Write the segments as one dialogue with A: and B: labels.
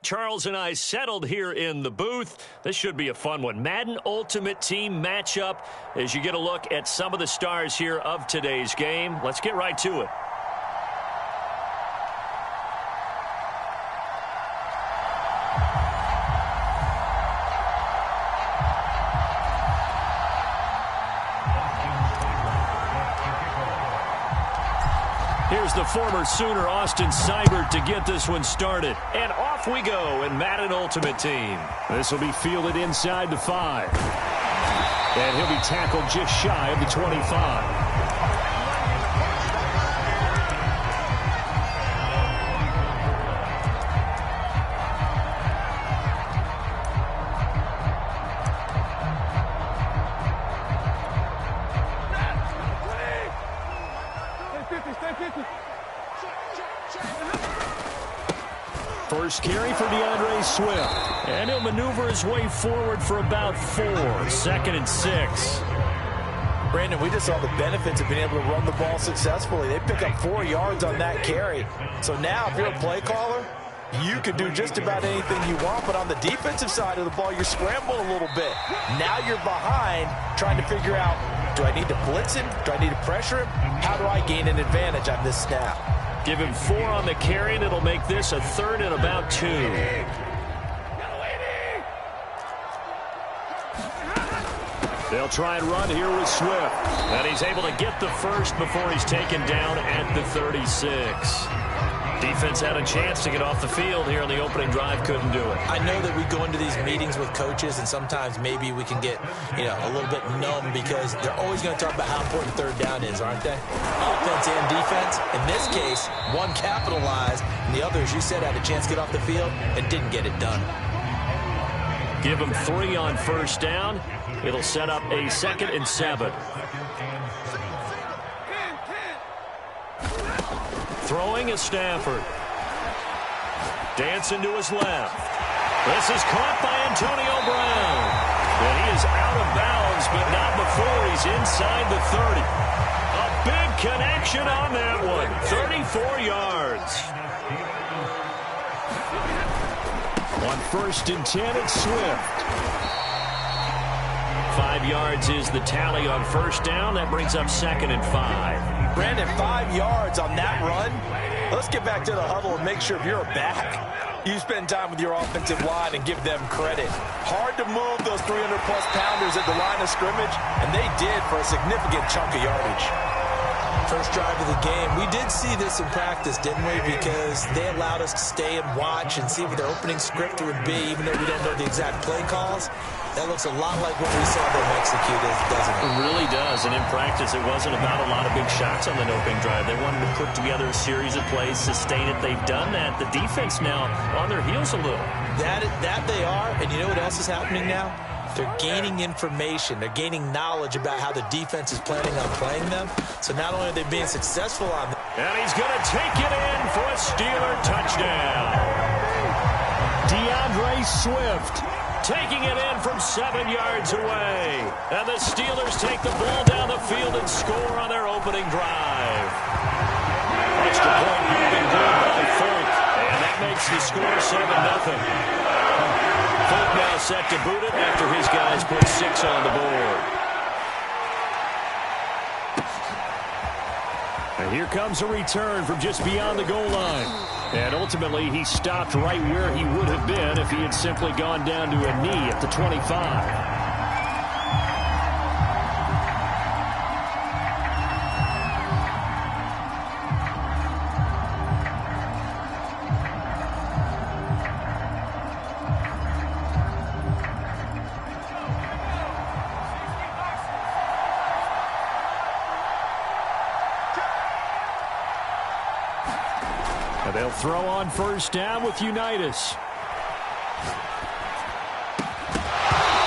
A: Charles and I settled here in the booth. This should be a fun one. Madden Ultimate Team matchup as you get a look at some of the stars here of today's game. Let's get right to it. Here's the former Sooner, Austin Seibert, to get this one started. And off we go in Madden Ultimate Team. This will be fielded inside the 5. And he'll be tackled just shy of the 25. First carry for DeAndre Swift. And he'll maneuver his way forward for about 4. 2nd and 6.
B: Brandon, we just saw the benefits of being able to run the ball successfully. They pick up 4 yards on that carry. So now if you're a play caller, you can do just about anything you want. But on the defensive side of the ball, you're scrambling a little bit. Now you're behind trying to figure out, do I need to blitz him? Do I need to pressure him? How do I gain an advantage on this snap?
A: Give him 4 on the carry, and it'll make this a 3rd and about 2. They'll try and run here with Swift. And he's able to get the first before he's taken down at the 36. Defense had a chance to get off the field here on the opening drive, couldn't do it.
B: I know that we go into these meetings with coaches, and sometimes maybe we can get, a little bit numb because they're always going to talk about how important 3rd down is, aren't they? Offense and defense. In this case, one capitalized, and the other, as you said, had a chance to get off the field and didn't get it done.
A: Give him 3 on 1st down. It'll set up a 2nd and 7. Throwing is Stafford. Dancing to his left. This is caught by Antonio Brown. And he is out of bounds, but not before he's inside the 30. A big connection on that one. 34 yards. On 1st and 10, it's Swift. 5 yards is the tally on 1st down. That brings up 2nd and 5.
B: Brandon, 5 yards on that run. Let's get back to the huddle and make sure if you're a back, you spend time with your offensive line and give them credit. Hard to move those 300-plus pounders at the line of scrimmage, and they did for a significant chunk of yardage. First drive of the game. We did see this in practice, didn't we? Because they allowed us to stay and watch and see what their opening script would be, even though we don't know the exact play calls. That looks a lot like what we saw them execute, doesn't it?
A: It really does. And in practice, it wasn't about a lot of big shots on the opening drive. They wanted to put together a series of plays, sustain it. They've done that. The defense now on their heels a little.
B: That they are. And you know what else is happening now? They're gaining information. They're gaining knowledge about how the defense is planning on playing them. So not only are they being successful on them.
A: And he's going to take it in for a Steeler touchdown. DeAndre Swift taking it in from 7 yards away. And the Steelers take the ball down the field and score on their opening drive. Extra point moving good by Folk. And that makes the score 7-0. Folk now set to boot it after his guys put 6 on the board. And here comes a return from just beyond the goal line. And ultimately, he stopped right where he would have been if he had simply gone down to a knee at the 25. They'll throw on 1st down with Unitas.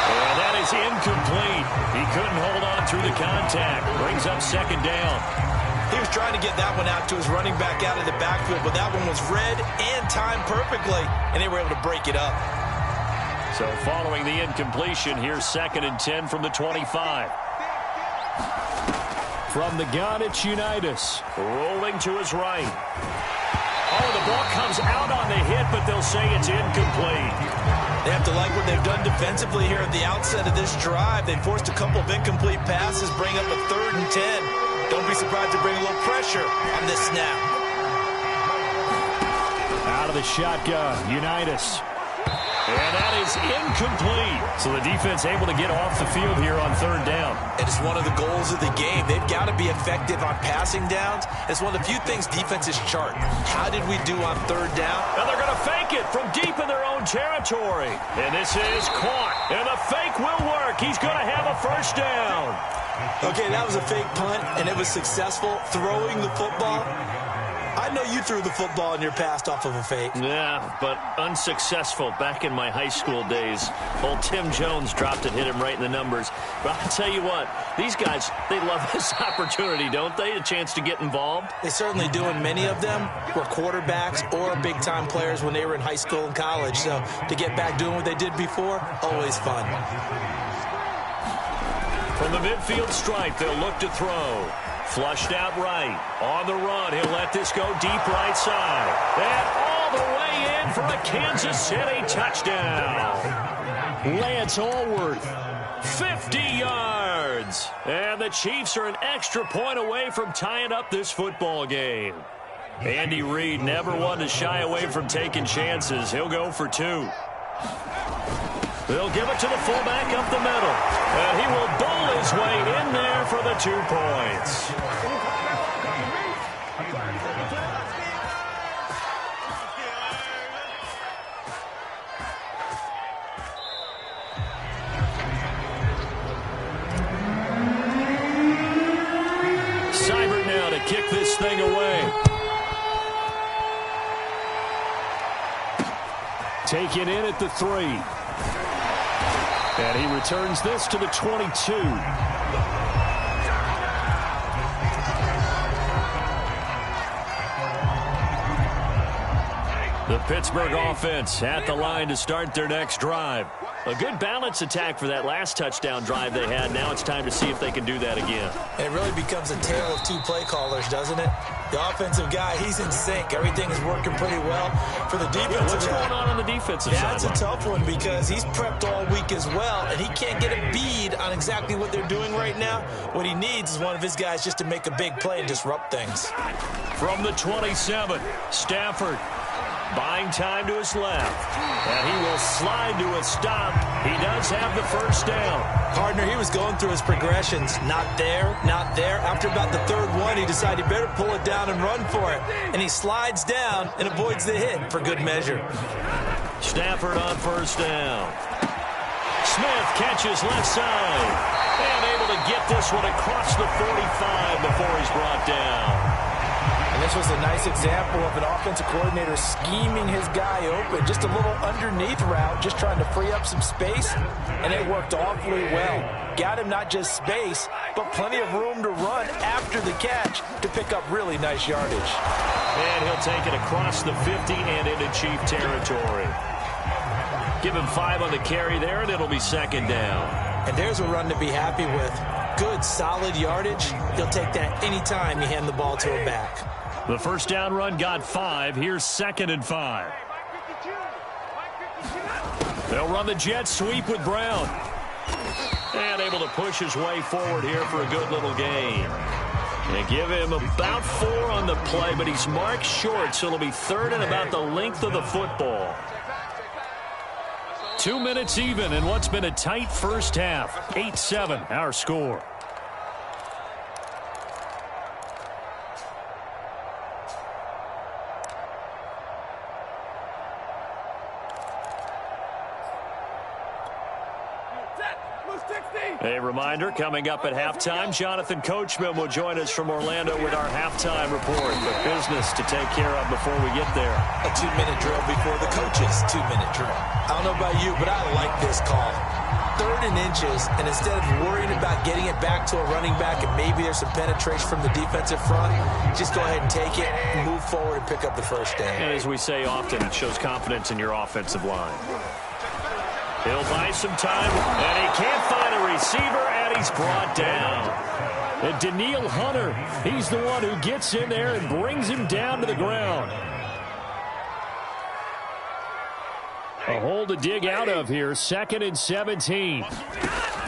A: And that is incomplete. He couldn't hold on through the contact. Brings up 2nd down.
B: He was trying to get that one out to his running back out of the backfield, but that one was read and timed perfectly, and they were able to break it up.
A: So following the incompletion, here's 2nd and 10 from the 25. From the gun, it's Unitas. Rolling to his right. Oh, the ball comes out on the hit, but they'll say it's incomplete.
B: They have to like what they've done defensively here at the outset of this drive. They forced a couple of incomplete passes, bring up a 3rd and 10. Don't be surprised to bring a little pressure on this snap.
A: Out of the shotgun, Unitas. And that is incomplete. So the defense able to get off the field here on 3rd down.
B: It is one of the goals of the game. They've got to be effective on passing downs. It's one of the few things defenses chart. How did we do on 3rd down?
A: And they're going to fake it from deep in their own territory. And this is caught. And the fake will work. He's going to have a 1st down.
B: Okay, that was a fake punt, and it was successful. Throwing the football. I know you threw the football in your past off of a fake.
A: Yeah, but unsuccessful back in my high school days. Old Tim Jones dropped it, hit him right in the numbers. But I'll tell you what, these guys, they love this opportunity, don't they? A chance to get involved.
B: They certainly do, and many of them were quarterbacks or big-time players when they were in high school and college. So to get back doing what they did before, always fun.
A: From the midfield stripe, they'll look to throw. Flushed out right. On the run, he'll let this go deep right side. And all the way in for a Kansas City touchdown. Lance Allworth, 50 yards. And the Chiefs are an extra point away from tying up this football game. Andy Reid never one to shy away from taking chances. He'll go for 2. They'll give it to the fullback up the middle. And he will bowl his way in there for the 2 points. Seibert now to kick this thing away. Take it in at the 3. And he returns this to the 22. The Pittsburgh offense at the line to start their next drive. A good balance attack for that last touchdown drive they had. Now it's time to see if they can do that again.
B: It really becomes a tale of 2 play callers, doesn't it? The offensive guy, he's in sync. Everything is working pretty well. For the defensive
A: What's going on the defensive side?
B: That's a tough one because he's prepped all week as well, and he can't get a bead on exactly what they're doing right now. What he needs is one of his guys just to make a big play and disrupt things.
A: From the 27, Stafford. Buying time to his left. And he will slide to a stop. He does have the 1st down.
B: Partner, he was going through his progressions. Not there, not there. After about the 3rd one, he decided he better pull it down and run for it. And he slides down and avoids the hit for good measure.
A: Stafford on 1st down. Smith catches left side. And able to get this one across the 45 before he's brought down.
B: And this was a nice example of an offensive coordinator scheming his guy open. Just a little underneath route, just trying to free up some space, and it worked awfully well. Got him not just space, but plenty of room to run after the catch to pick up really nice yardage.
A: And he'll take it across the 50 and into Chief territory. Give him 5 on the carry there, and it'll be 2nd down.
B: And there's a run to be happy with. Good, solid yardage. He'll take that anytime you hand the ball to a back.
A: The 1st down run got 5. Here's 2nd and 5. They'll run the jet sweep with Brown. And able to push his way forward here for a good little gain. And give him about 4 on the play, but he's marked short, so it'll be 3rd and about the length of the football. 2 minutes even in what's been a tight first half. 8-7, our score. A reminder, coming up at halftime, Jonathan Coachman will join us from Orlando with our halftime report. But business to take care of before we get there.
B: A 2-minute drill before the coach's 2-minute drill. I don't know about you, but I like this call. 3rd and inches, and instead of worrying about getting it back to a running back and maybe there's some penetration from the defensive front, just go ahead and take it, move forward, and pick up the 1st down.
A: And as we say often, it shows confidence in your offensive line. He'll buy some time, and he can't find a receiver, and he's brought down. And Daniil Hunter, he's the one who gets in there and brings him down to the ground. A hole to dig out of here. 2nd and 17.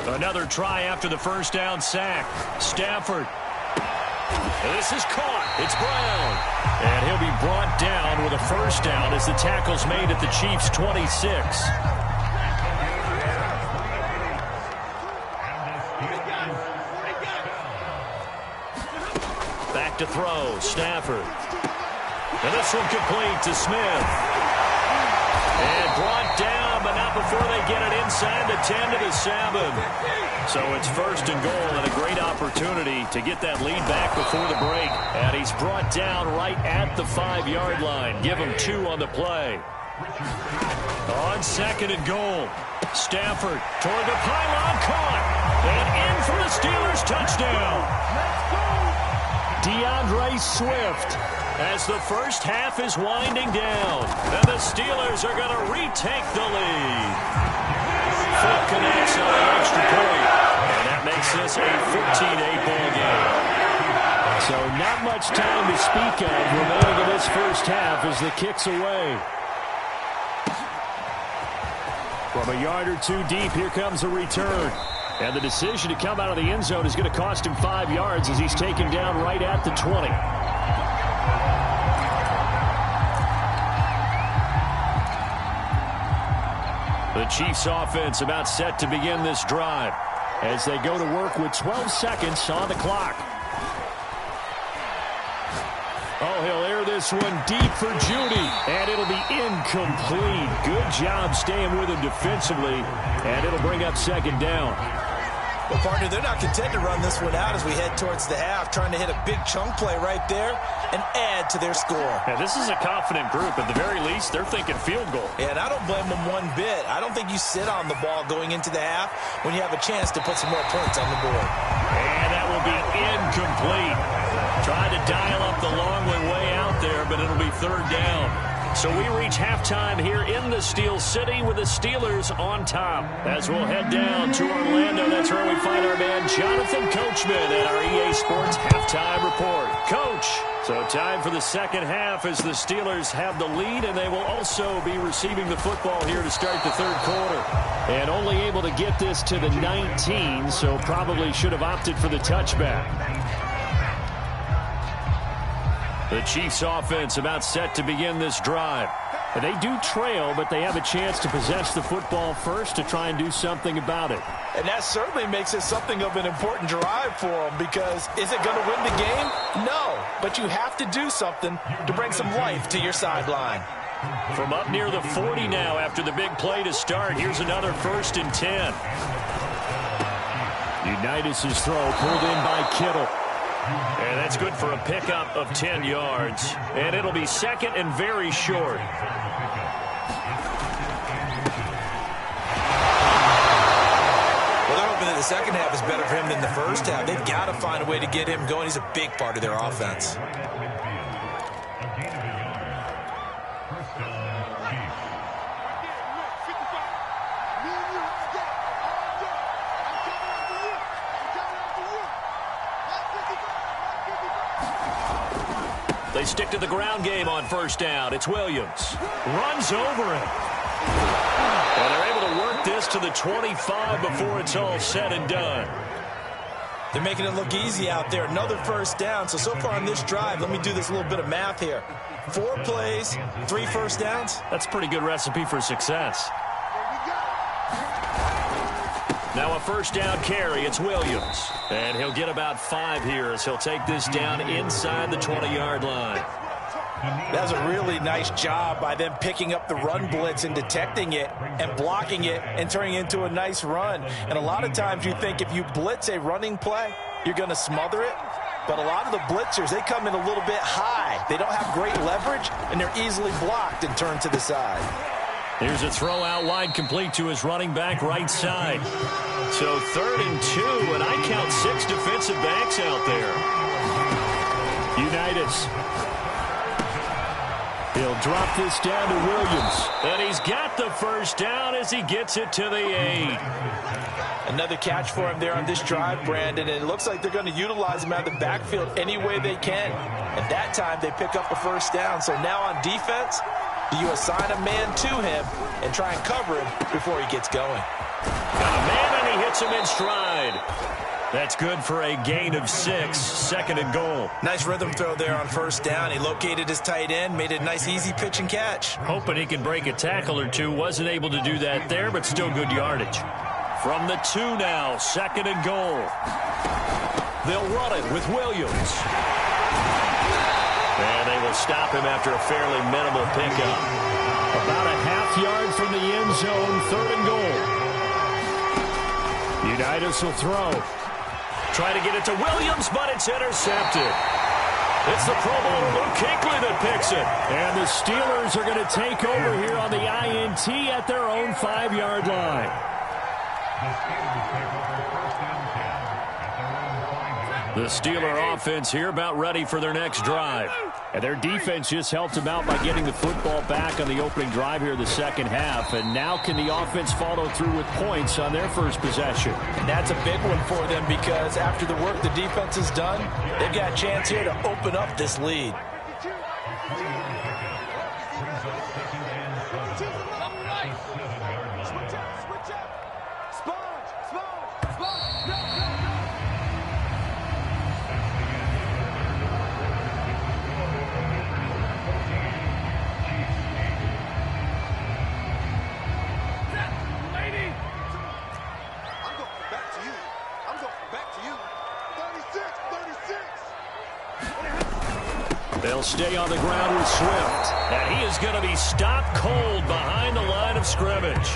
A: Another try after the first down sack. Stafford. This is caught. It's Brown. And he'll be brought down with a first down as the tackle's made at the Chiefs' 26. Back to throw. Stafford. And this one complete to Smith. And brought down, but not before they get it inside the 10 to the 7. So it's 1st and goal and a great opportunity to get that lead back before the break. And he's brought down right at the 5-yard line. Give him 2 on the play. On 2nd and goal. Stafford toward the pylon, caught. And in for the Steelers touchdown. DeAndre Swift. As the first half is winding down, and the Steelers are going to retake the lead. Foot connects on an extra point, and that makes this a 14-8 ball game. So not much time to speak of remaining in this first half as the kick's away. From a yard or 2 deep, here comes a return. And the decision to come out of the end zone is going to cost him 5 yards as he's taken down right at the 20. The Chiefs offense about set to begin this drive as they go to work with 12 seconds on the clock. Oh, he'll air this one deep for Judy, and it'll be incomplete. Good job staying with him defensively, and it'll bring up 2nd down.
B: Well, partner, they're not content to run this one out as we head towards the half, trying to hit a big chunk play right there and add to their score.
A: Yeah, this is a confident group. At the very least, they're thinking field goal.
B: Yeah, and I don't blame them one bit. I don't think you sit on the ball going into the half when you have a chance to put some more points on the board.
A: And that will be incomplete. Trying to dial up the long way out there, but it'll be 3rd down. So we reach halftime here in the Steel City with the Steelers on top. As we'll head down to Orlando, that's where we find our man Jonathan Coachman at our EA Sports Halftime Report. Coach, so time for the second half as the Steelers have the lead, and they will also be receiving the football here to start the third quarter. And only able to get this to the 19, so probably should have opted for the touchback. The Chiefs offense about set to begin this drive. And they do trail, but they have a chance to possess the football first to try and do something about it.
B: And that certainly makes it something of an important drive for them, because is it going to win the game? No, but you have to do something to bring some life to your sideline.
A: From up near the 40 now after the big play to start, here's another 1st and 10. Unitas' throw pulled in by Kittle. And that's good for a pickup of 10 yards. And it'll be second and very short.
B: Well, they're hoping that the second half is better for him than the first half. They've got to find a way to get him going. He's a big part of their offense.
A: They stick to the ground game on first down. It's Williams. Runs over him. And they're able to work this to the 25 before it's all said and done.
B: They're making it look easy out there. Another first down. So far on this drive, let me do this little bit of math here. 4 plays, 3 first downs.
A: That's a pretty good recipe for success. Now a first down carry. It's Williams. And he'll get about 5 here as he'll take this down inside the 20-yard line.
B: That was a really nice job by them picking up the run blitz and detecting it and blocking it and turning it into a nice run. And a lot of times you think if you blitz a running play, you're going to smother it. But a lot of the blitzers, they come in a little bit high. They don't have great leverage, and they're easily blocked and turned to the side.
A: Here's a throw out wide, complete to his running back right side. So 3rd and 2, and I count 6 defensive backs out there. Unitas. He'll drop this down to Williams. And he's got the first down as he gets it to the 8.
B: Another catch for him there on this drive, Brandon, and it looks like they're going to utilize him out of the backfield any way they can. And that time they pick up a first down. So now on defense, Do you assign a man to him and try and cover him before he gets going?
A: Got a man, and he hits him in stride. That's good for a gain of 6, 2nd and goal.
B: Nice rhythm throw there on first down. He located his tight end, made it a nice, easy pitch and catch.
A: Hoping he could break a tackle or two. Wasn't able to do that there, but still good yardage. From the 2 now, 2nd and goal. They'll run it with Williams. And they will stop him after a fairly minimal pickup. About a half yard from the end zone, 3rd and goal. Unitas will throw. Try to get it to Williams, but it's intercepted. It's the Pro Bowler Luke Kuechly that picks it. And the Steelers are going to take over here on the INT at their own 5-yard line. The Steeler offense here about ready for their next drive. And their defense just helped them out by getting the football back on the opening drive here in the second half. And now can the offense follow through with points on their first possession?
B: And that's a big one for them because after the work the defense has done, they've got a chance here to open up this lead.
A: They'll stay on the ground with Swift. And he is going to be stopped cold behind the line of scrimmage.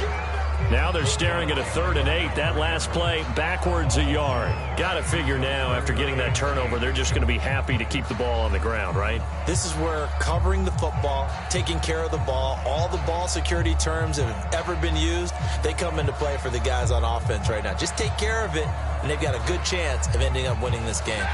A: Now they're staring at a 3rd and 8. That last play backwards a yard. Got to figure now after getting that turnover, they're just going to be happy to keep the ball on the ground, right?
B: This is where covering the football, taking care of the ball, all the ball security terms that have ever been used, they come into play for the guys on offense right now. Just take care of it, and they've got a good chance of ending up winning this game.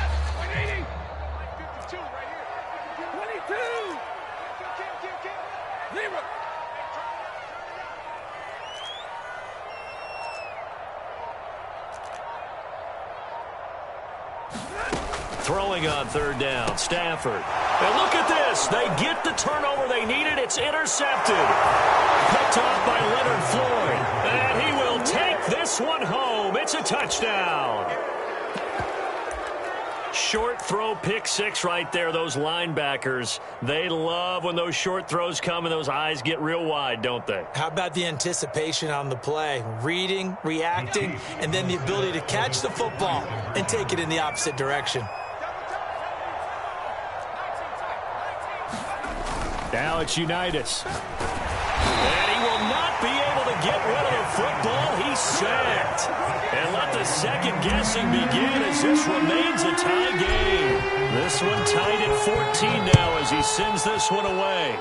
A: Throwing on 3rd down, Stafford. And look at this. They get the turnover they needed. It's intercepted. Picked off by Leonard Floyd. And he will take this one home. It's a touchdown. Short throw, pick 6 right there. Those linebackers, they love when those short throws come and those eyes get real wide, don't they?
B: How about the anticipation on the play? Reading, reacting, and then the ability to catch the football and take it in the opposite direction.
A: Now it's Unitas. And he will not be able to get rid of the football. He's sacked. And let the second guessing begin as this remains a tie game. This one tied at 14 now as he sends this one away.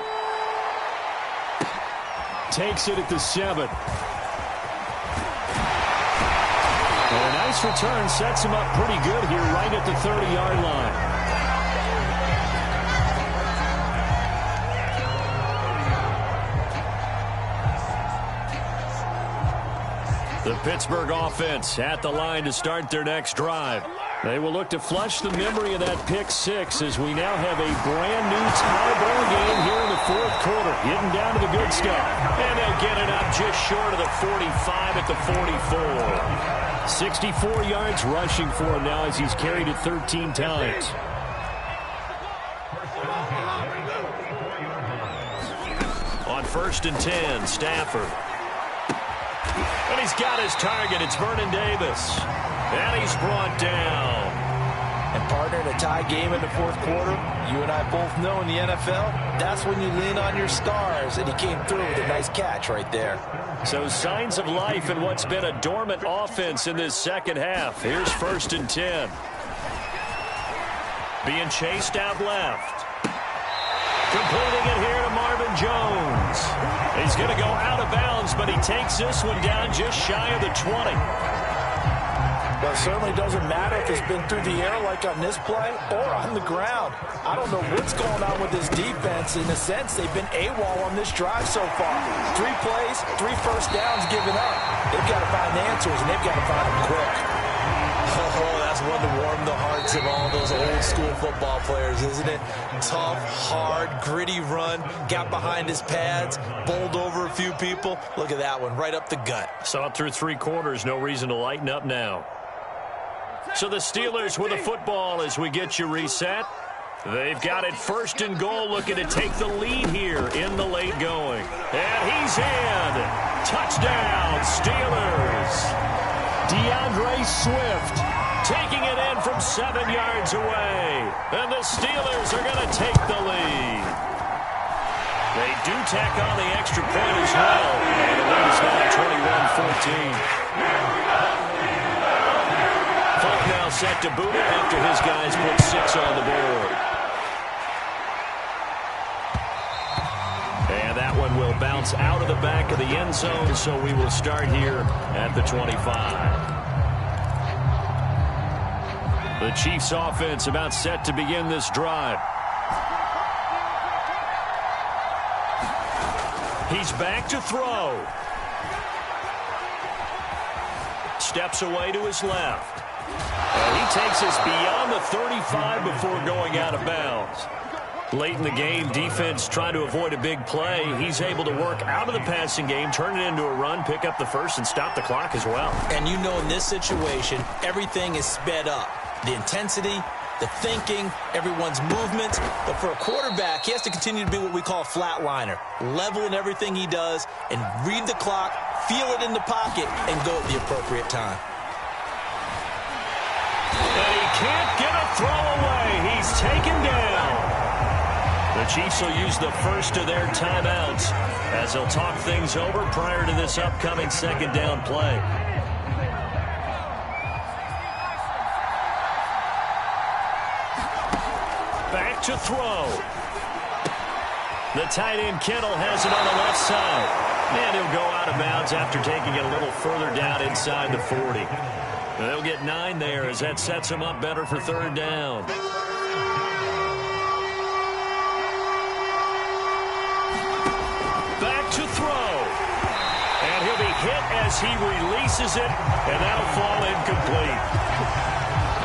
A: Takes it at the 7. And a nice return sets him up pretty good here right at the 30-yard line. The Pittsburgh offense at the line to start their next drive. They will look to flush the memory of that pick 6 as we now have a brand new tie ball game here in the 4th quarter. Getting down to the good stuff. And they'll get it up just short of the 45 at the 44. 64 yards rushing for him now as he's carried it 13 times. On 1st and 10, Stafford. And he's got his target. It's Vernon Davis. And he's brought down.
B: And partner, in a tie game in the 4th quarter, you and I both know in the NFL, that's when you lean on your stars. And he came through with a nice catch right there.
A: So signs of life in what's been a dormant offense in this second half. Here's 1st and 10. Being chased out left. Completing it here to Marvin Jones. He's going to go out of bounds, but he takes this one down just shy of the 20.
B: Well, it certainly doesn't matter if it's been through the air like on this play or on the ground. I don't know what's going on with this defense. In a sense, they've been AWOL on this drive so far. 3 plays, 3 first downs given up. They've got to find answers, and they've got to find them quick. Oh, that's one to warm the hearts of all those old-school football players, isn't it? Tough, hard, gritty run, got behind his pads, bowled over a few people. Look at that one, right up the gut.
A: Saw it through 3 quarters, no reason to lighten up now. So the Steelers with a football as we get you reset. They've got it 1st and goal, looking to take the lead here in the late going. And he's in. Touchdown, Steelers. DeAndre Swift taking it in from 7 yards away. And the Steelers are going to take the lead. They do tack on the extra point as well. And the lead is now 21-14. Folk now set to boot it after his guys put 6 on the board. And that one will bounce out of the back of the end zone, so we will start here at the 25. The Chiefs offense about set to begin this drive. He's back to throw. Steps away to his left. And he takes us beyond the 35 before going out of bounds. Late in the game, defense trying to avoid a big play. He's able to work out of the passing game, turn it into a run, pick up the first, and stop the clock as well.
B: And you know in this situation, everything is sped up. The intensity, the thinking, everyone's movement. But for a quarterback, he has to continue to be what we call a flatliner. Level in everything he does and read the clock, feel it in the pocket, and go at the appropriate time.
A: And he can't get a throw away. He's taken down. The Chiefs will use the first of their timeouts as they'll talk things over prior to this upcoming 2nd down play. Back to throw. The tight end Kittle has it on the left side. And he'll go out of bounds after taking it a little further down inside the 40. They'll get 9 there as that sets him up better for 3rd down. Back to throw. And he'll be hit as he releases it, and that'll fall incomplete.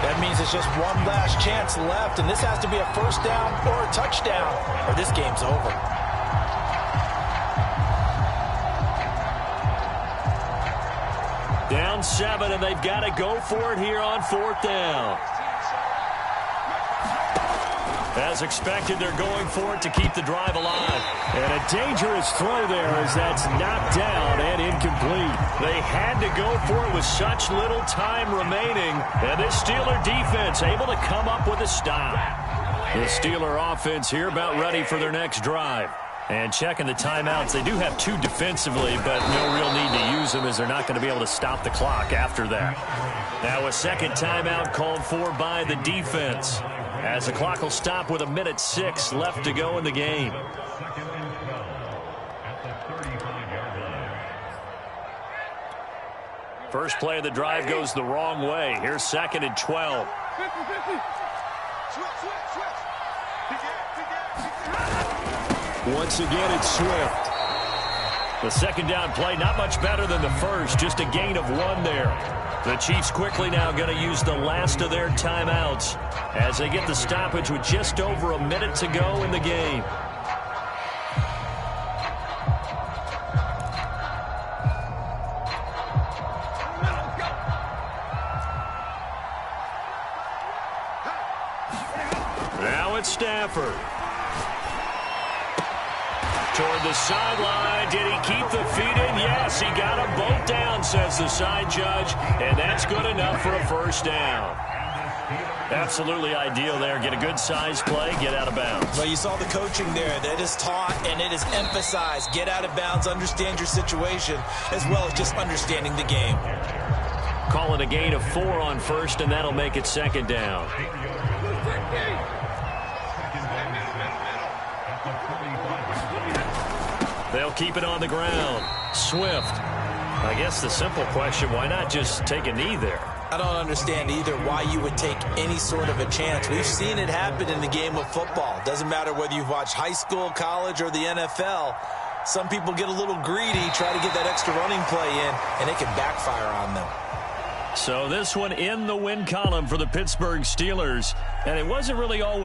B: That means it's just one last chance left, and this has to be a 1st down or a touchdown, or this game's over.
A: Down 7, and they've got to go for it here on 4th down. As expected, they're going for it to keep the drive alive. And a dangerous throw there as that's knocked down and incomplete. They had to go for it with such little time remaining. And this Steeler defense able to come up with a stop. The Steeler offense here about ready for their next drive. And checking the timeouts, they do have 2 defensively, but no real need to use them as they're not going to be able to stop the clock after that. Now a 2nd timeout called for by the defense, as the clock will stop with 1:06 left to go in the game. First play of the drive goes the wrong way. Here's 2nd and 12. Once again, it's Swift. The 2nd down play, not much better than the first, just a gain of 1 there. The Chiefs quickly now going to use the last of their timeouts as they get the stoppage with just over a minute to go in the game. Now it's Stafford. Toward the sideline. Did he keep the feet in? Yes, he got them both down, says the side judge. And that's good enough for a 1st down. Absolutely ideal there. Get a good size play, get out of bounds.
B: Well, you saw the coaching there. That is taught and it is emphasized. Get out of bounds, understand your situation, as well as just understanding the game.
A: Call it a gain of 4 on 1st, and that'll make it 2nd down. They'll keep it on the ground. Swift. I guess the simple question, why not just take a knee there?
B: I don't understand either why you would take any sort of a chance. We've seen it happen in the game of football. Doesn't matter whether you've watched high school, college, or the NFL. Some people get a little greedy, try to get that extra running play in, and it can backfire on them.
A: So this one in the win column for the Pittsburgh Steelers. And it wasn't really all